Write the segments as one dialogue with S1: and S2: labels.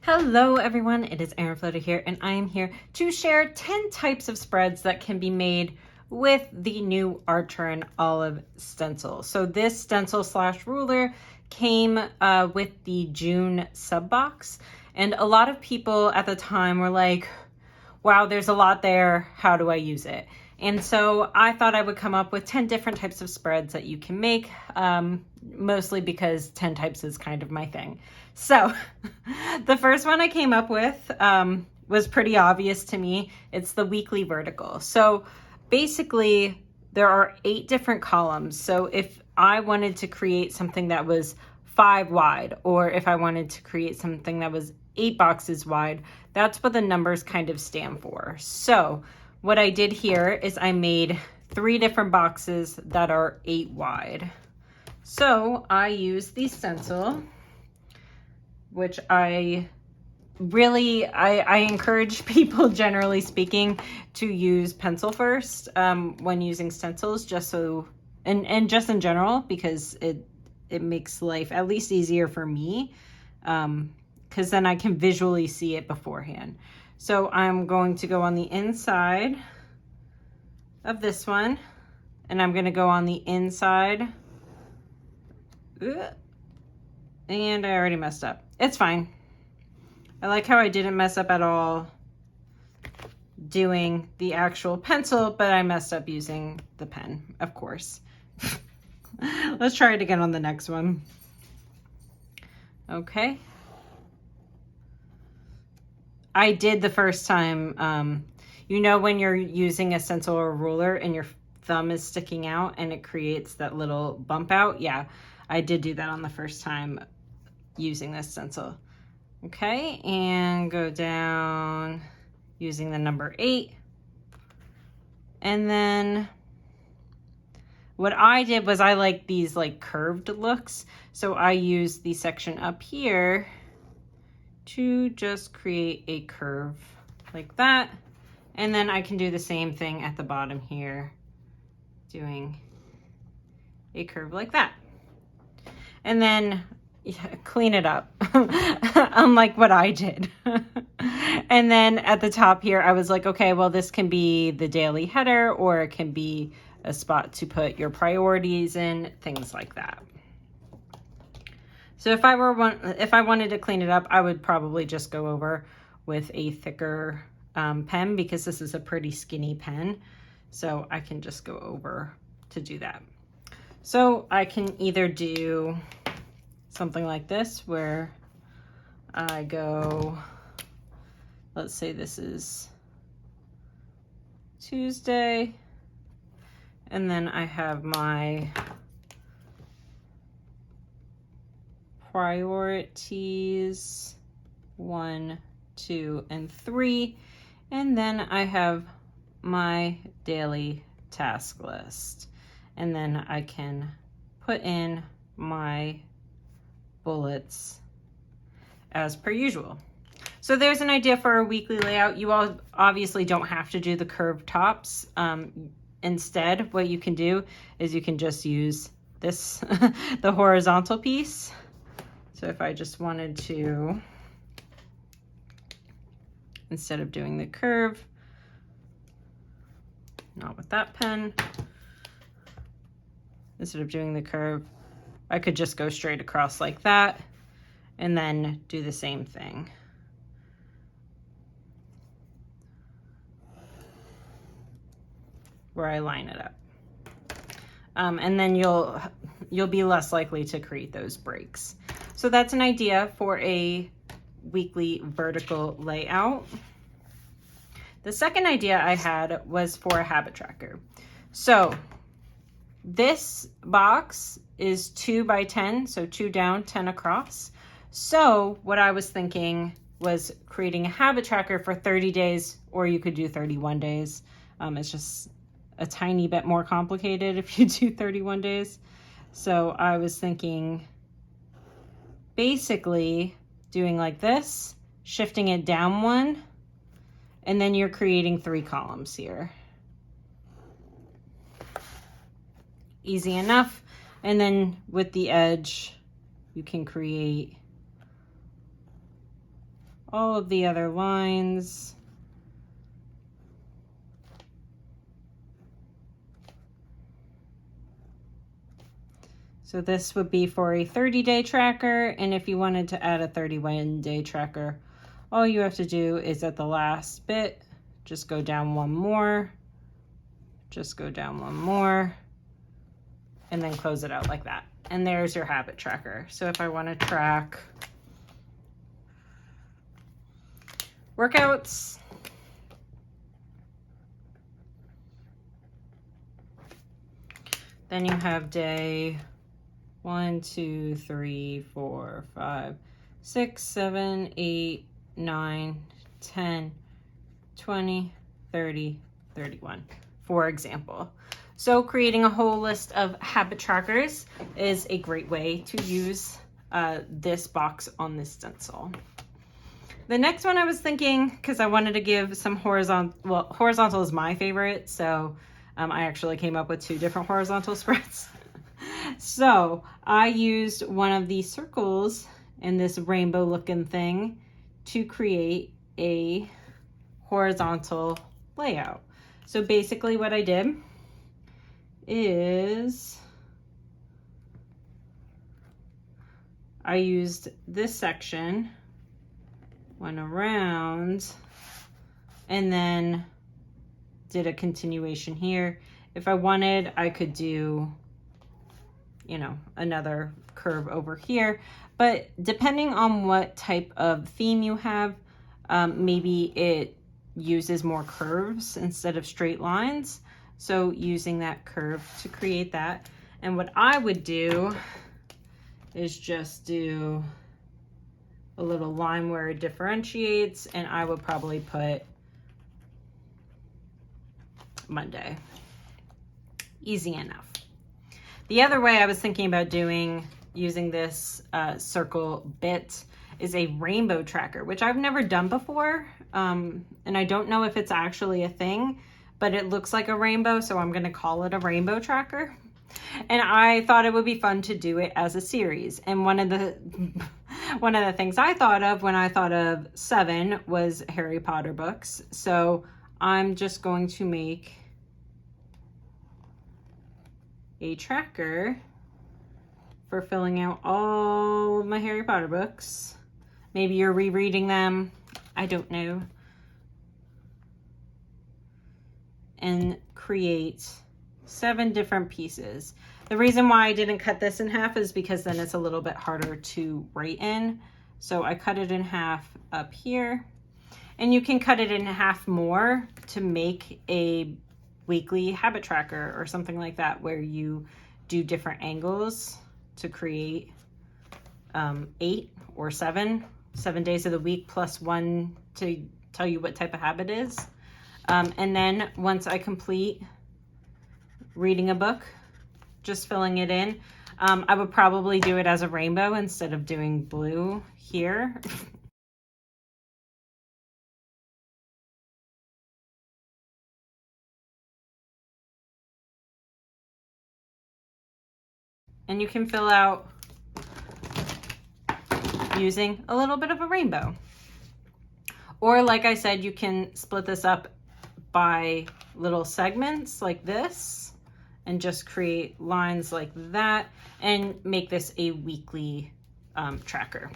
S1: Hello everyone, it is Erin Floto here, and I am here to share 10 types of spreads that can be made with the new Archer and Olive stencil. So this stencil slash ruler came with the June sub box, and a lot of people at the time were like, wow, there's a lot there, how do I use it? And so I thought I would come up with 10 different types of spreads that you can make, mostly because 10 types is kind of my thing. So the first one I came up with was pretty obvious to me. It's the weekly vertical. So basically there are 8 different columns. So if I wanted to create something that was 5 wide, or if I wanted to create something that was 8 boxes wide, that's what the numbers kind of stand for. So what I did here is I made 3 different boxes that are 8 wide. So I used the stencil, which I encourage people, generally speaking, to use pencil first when using stencils, just so, and just in general, because it makes life at least easier for me, because then I can visually see it beforehand. So I'm going to go on the inside of this one, and I'm going to go on the inside. And I already messed up. It's fine. I like how I didn't mess up at all doing the actual pencil, but I messed up using the pen, of course. Let's try it again on the next one. Okay. I did the first time, you know, when you're using a stencil or a ruler and your thumb is sticking out and it creates that little bump out? Yeah, I did do that on the first time using this stencil. Okay, and go down using the number 8. And then what I did was I like these like curved looks. So I used the section up here to just create a curve like that. And then I can do the same thing at the bottom here, doing a curve like that. And then clean it up, unlike what I did. And then at the top here, I was like, okay, well, this can be the daily header, or it can be a spot to put your priorities in, things like that. So if I wanted to clean it up, I would probably just go over with a thicker pen, because this is a pretty skinny pen. So I can just go over to do that. So I can either do something like this, where I go, let's say this is Tuesday, and then I have my priorities 1, 2, and 3, and then I have my daily task list, and then I can put in my bullets as per usual. So there's an idea for a weekly layout. You all obviously don't have to do the curved tops. Instead, what you can do is you can just use this, the horizontal piece. So if I just wanted to, instead of doing the curve, not with that pen, instead of doing the curve, I could just go straight across like that, and then do the same thing. Where I line it up. And then you'll be less likely to create those breaks. So that's an idea for a weekly vertical layout. The second idea I had was for a habit tracker. So this box is 2 by 10, so 2 down, 10 across. So what I was thinking was creating a habit tracker for 30 days, or you could do 31 days. It's just a tiny bit more complicated if you do 31 days. So I was thinking basically doing like this, shifting it down 1, and then you're creating 3 columns here. Easy enough. And then with the edge, you can create all of the other lines. So this would be for a 30-day tracker, and if you wanted to add a 31-day tracker, all you have to do is at the last bit, just go down one more, just go down one more, and then close it out like that. And there's your habit tracker. So if I want to track workouts, then you have day 1, 2, 3, 4, 5, 6, 7, 8, 9, 10, 20, 30, 31, for example. So creating a whole list of habit trackers is a great way to use this box on this stencil. The next one I was thinking, because I wanted to give some horizontal, well, horizontal is my favorite, so I actually came up with 2 different horizontal spreads. So I used one of these circles in this rainbow looking thing to create a horizontal layout. So basically what I did is I used this section, went around, and then did a continuation here. If I wanted, I could do, you know, another curve over here, but depending on what type of theme you have, maybe it uses more curves instead of straight lines. So using that curve to create that. And what I would do is just do a little line where it differentiates, and I would probably put Monday. Easy enough. The other way I was thinking about using this circle bit is a rainbow tracker, which I've never done before. And I don't know if it's actually a thing, but it looks like a rainbow, so I'm going to call it a rainbow tracker. And I thought it would be fun to do it as a series. And one of the things I thought of when I thought of 7 was Harry Potter books. So I'm just going to make a tracker for filling out all of my Harry Potter books. Maybe you're rereading them, I don't know. And create 7 different pieces. The reason why I didn't cut this in half is because then it's a little bit harder to write in. So I cut it in half up here, and you can cut it in half more to make a weekly habit tracker or something like that, where you do different angles to create 8 or 7 days of the week plus 1 to tell you what type of habit is. And then once I complete reading a book, just filling it in, I would probably do it as a rainbow instead of doing blue here. And you can fill out using a little bit of a rainbow. Or like I said, you can split this up by little segments like this and just create lines like that and make this a weekly tracker.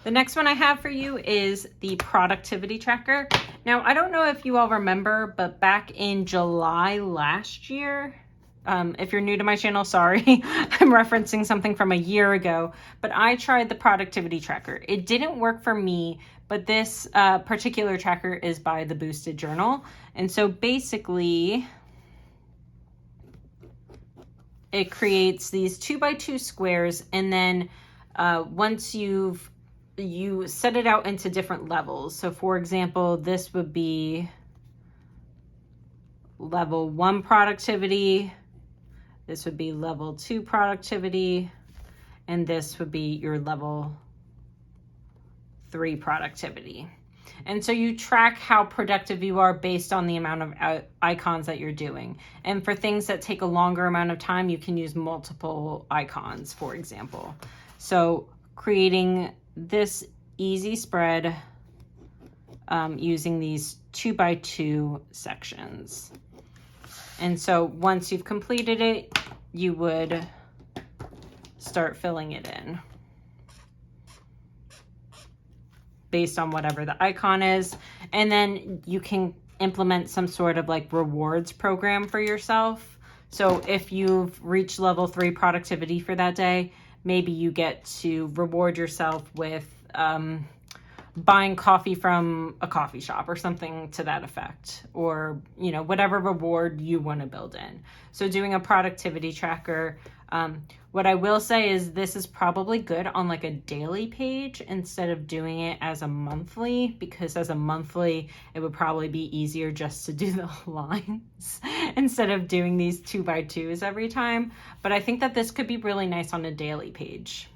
S1: The next one I have for you is the productivity tracker. Now, I don't know if you all remember, but back in July last year, if you're new to my channel, sorry, I'm referencing something from a year ago, but I tried the productivity tracker. It didn't work for me, but this particular tracker is by the Boosted Journal. And so basically, it creates these 2x2 squares, and then once you set it out into different levels. So for example, this would be level 1 productivity, this would be level 2 productivity, and this would be your level 3 productivity. And so you track how productive you are based on the amount of icons that you're doing. And for things that take a longer amount of time, you can use multiple icons, for example. So creating this easy spread using these 2x2 sections. And so once you've completed it, you would start filling it in based on whatever the icon is. And then you can implement some sort of like rewards program for yourself. So if you've reached level 3 productivity for that day, maybe you get to reward yourself with buying coffee from a coffee shop or something to that effect, or, you know, whatever reward you want to build in. So doing a productivity tracker, what I will say is this is probably good on like a daily page instead of doing it as a monthly, because as a monthly, it would probably be easier just to do the lines instead of doing these 2x2s every time. But I think that this could be really nice on a daily page.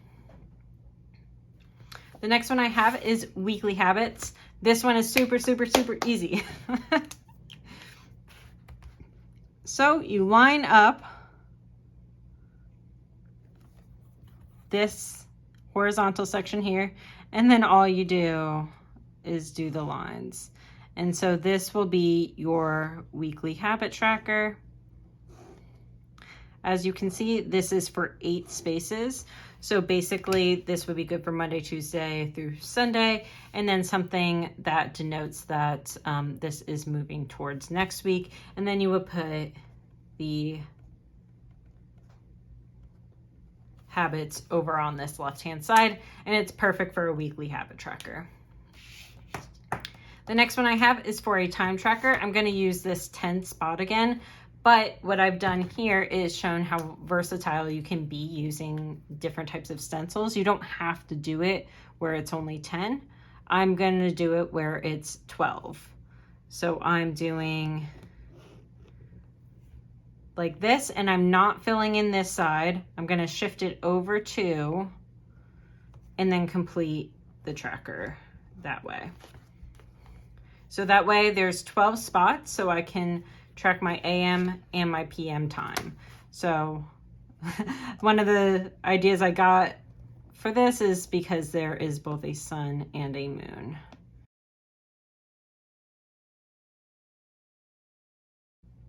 S1: The next one I have is weekly habits. This one is super, super, super easy. So you line up this horizontal section here, and then all you do is do the lines. And so this will be your weekly habit tracker. As you can see, this is for 8 spaces. So basically this would be good for Monday, Tuesday through Sunday, and then something that denotes that this is moving towards next week. And then you would put the habits over on this left-hand side, and it's perfect for a weekly habit tracker. The next one I have is for a time tracker. I'm going to use this 10 spot again. But what I've done here is shown how versatile you can be using different types of stencils. You don't have to do it where it's only 10. I'm going to do it where it's 12. So I'm doing like this, and I'm not filling in this side. I'm going to shift it over 2 and then complete the tracker that way. So that way there's 12 spots, so I can track my AM and my PM time. So one of the ideas I got for this is because there is both a sun and a moon.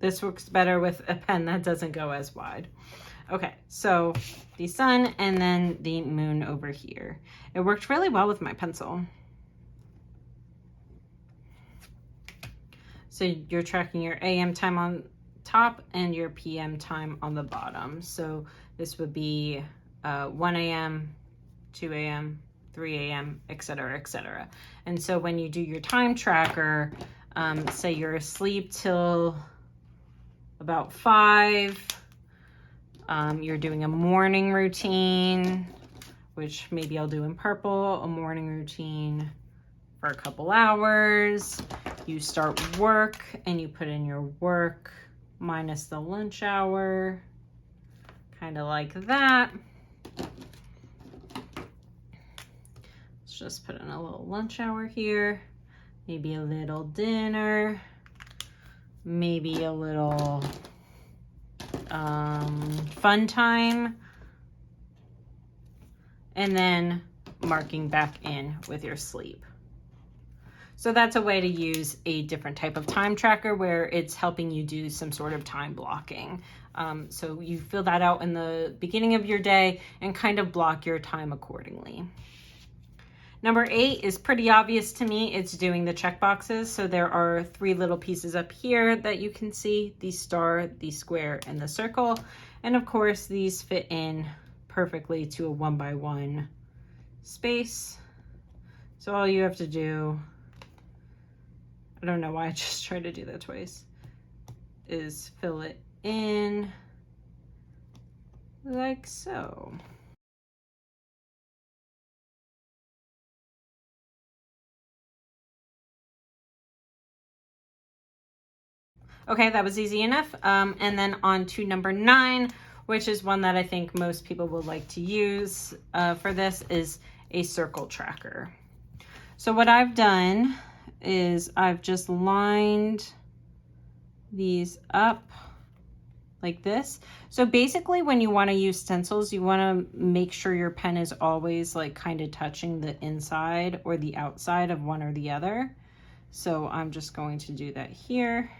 S1: This works better with a pen that doesn't go as wide. Okay, so the sun and then the moon over here. It worked really well with my pencil. So you're tracking your AM time on top and your PM time on the bottom. So this would be 1 a.m., 2 a.m., 3 a.m., etc., etc. And so when you do your time tracker, say you're asleep till about 5, you're doing a morning routine, which maybe I'll do in purple, a morning routine for a couple hours. You start work and you put in your work minus the lunch hour, kind of like that. Let's just put in a little lunch hour here, maybe a little dinner, maybe a little fun time, and then marking back in with your sleep. So that's a way to use a different type of time tracker where it's helping you do some sort of time blocking. So you fill that out in the beginning of your day and kind of block your time accordingly. Number 8 is pretty obvious to me. It's doing the check boxes. So there are 3 little pieces up here that you can see, the star, the square, and the circle. And of course, these fit in perfectly to a 1x1 space. So all you have to do, I don't know why I just tried to do that twice, is fill it in like so. Okay, that was easy enough. And then on to number 9, which is one that I think most people will like to use for this, is a circle tracker. So what I've done is I've just lined these up like this. So basically when you want to use stencils, you want to make sure your pen is always like kind of touching the inside or the outside of one or the other. So I'm just going to do that here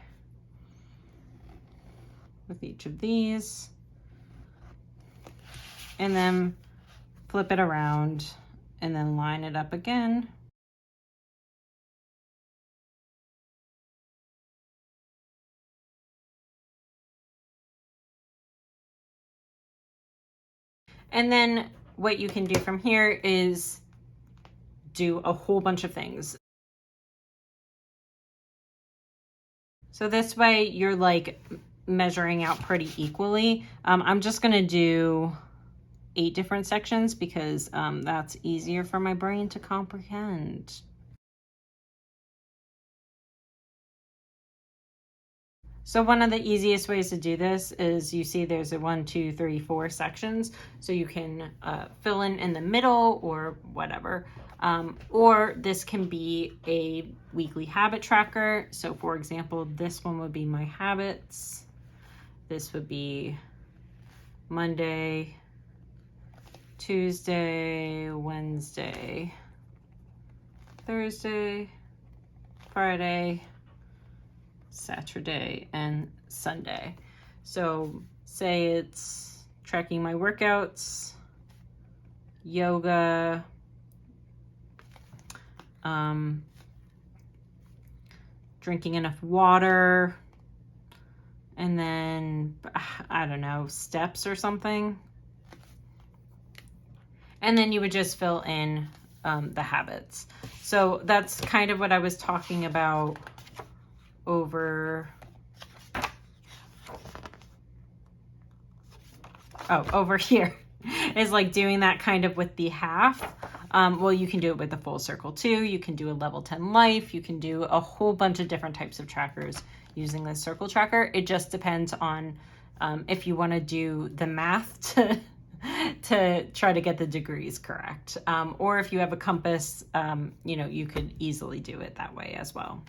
S1: with each of these, and then flip it around and then line it up again. And then what you can do from here is do a whole bunch of things. So this way you're like measuring out pretty equally. I'm just gonna do 8 different sections because that's easier for my brain to comprehend. So one of the easiest ways to do this is, you see there's a 1, 2, 3, 4 sections. So you can fill in the middle or whatever. Or this can be a weekly habit tracker. So for example, this one would be my habits. This would be Monday, Tuesday, Wednesday, Thursday, Friday, Saturday, and Sunday. So say it's tracking my workouts, yoga, drinking enough water, and then, I don't know, steps or something. And then you would just fill in the habits. So that's kind of what I was talking about over here is like doing that kind of with the half. Well, you can do it with the full circle too. You can do a level 10 life. You can do a whole bunch of different types of trackers using this circle tracker. It just depends on if you want to do the math to try to get the degrees correct. Or if you have a compass, you know, you could easily do it that way as well.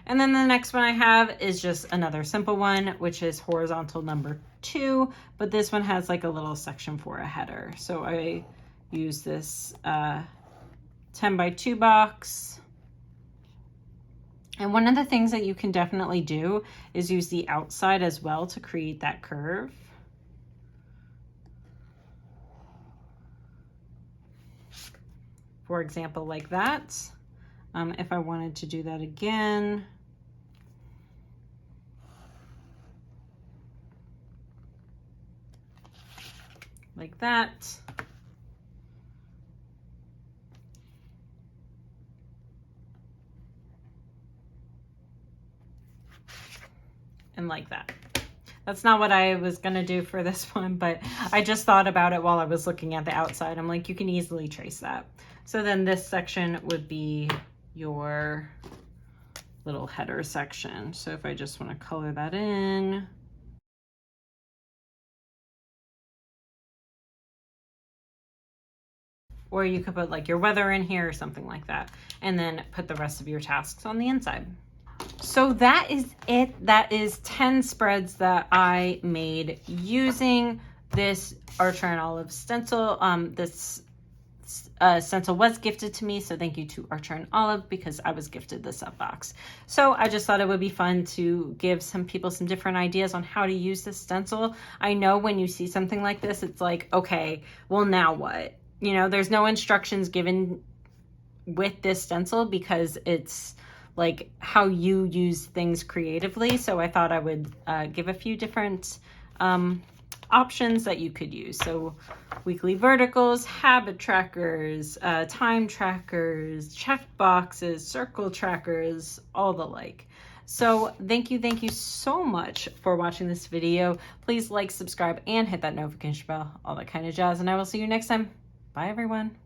S1: And then the next one I have is just another simple one, which is horizontal number 2, but this one has like a little section for a header. So I use this 10 by 2 box. And one of the things that you can definitely do is use the outside as well to create that curve. For example, like that. If I wanted to do that again, like that. And like that. That's not what I was gonna do for this one, but I just thought about it while I was looking at the outside. I'm like, you can easily trace that. So then this section would be your little header section. So if I just want to color that in. Or you could put like your weather in here or something like that, and then put the rest of your tasks on the inside. So that is it. That is 10 spreads that I made using this Archer and Olive stencil. This stencil was gifted to me, so thank you to Archer and Olive because I was gifted this up box. So I just thought it would be fun to give some people some different ideas on how to use this stencil. I know when you see something like this, it's like, okay, well now what? You know, there's no instructions given with this stencil because it's like how you use things creatively. So I thought I would give a few different options that you could use. So weekly verticals, habit trackers, time trackers, check boxes, circle trackers, all the like. So thank you so much for watching this video. Please like, subscribe, and hit that notification bell, all that kind of jazz. And I will see you next time. Bye everyone.